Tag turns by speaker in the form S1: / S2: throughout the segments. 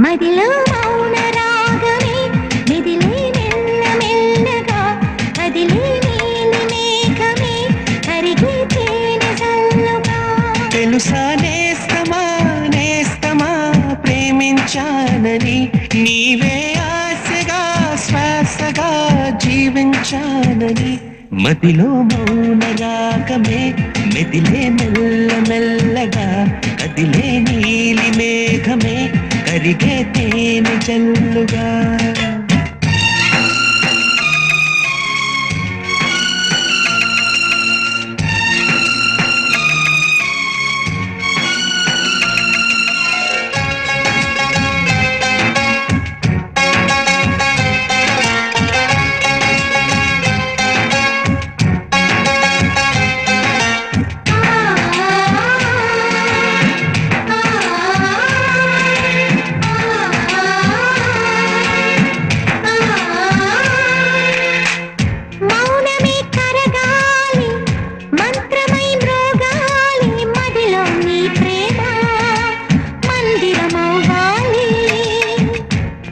S1: మదిలో మౌన రాగమే మెదిలే మెల్ల మెల్లగా కదిలే నీలి మేఘమే కరిగే తేనె జల్లుగా.
S2: తెలుసా నేస్తమా నేస్తమా ప్రేమించానని, నీవే ఆశగా శ్వాసగా జీవించానని. మదిలో మౌన రాగమే మెదిలే మెల్ల మెల్లగా కదిలే నీలి మేఘమే కరిగే తేనె జల్లుగా.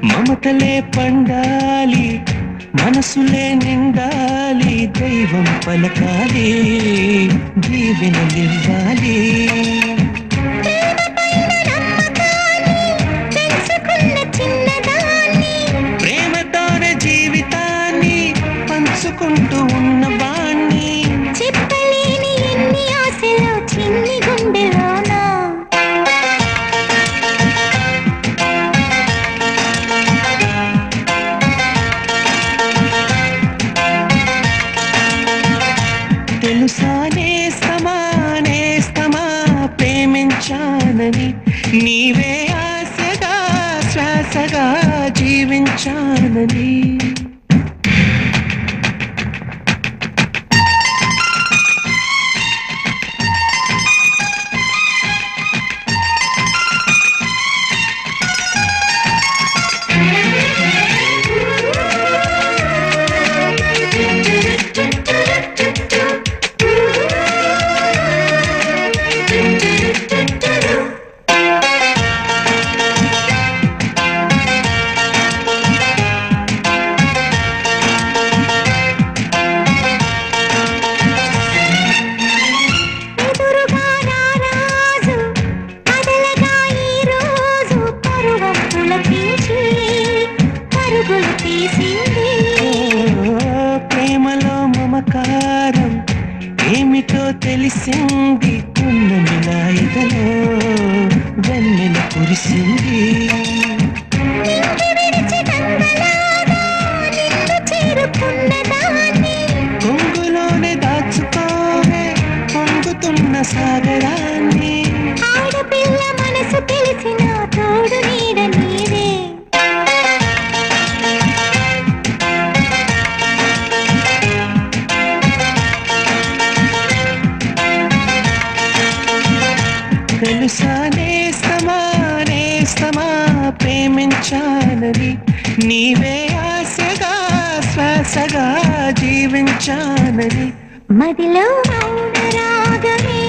S2: మమతలే పండాలి మనసులే నిండాలి, దైవం పలకాలి దీవెనలివ్వాలి. ప్రేమతోనే జీవితాన్ని పంచుకుంటూ ఉన్నవాణ్ణి.
S1: చెప్పలేని ఎన్ని ఆశలు చిన్ని గుండెలోనా.
S2: తెలుసా నేస్తమా నేస్తమా ప్రేమించానని, నీవే ఆశగా శ్వాసగా జీవించానని. ప్రేమలో మమకారం ఏమిటో తెలిసింది, పున్నమిలా ఎదలో వెన్నెల కురిసింది. కొంగులోనే దాచుకోవే పొంగుతున్న సాగరాన్ని.
S1: ఆడపిల్ల మనసు తెలిసిన తోడు నీడ నీవే.
S2: తెలుసా నేస్తమా నేస్తమా ప్రేమించానని, నీవే ఆశగా శ్వాసగా జీవించానని.
S1: మదిలో మౌన రాగమే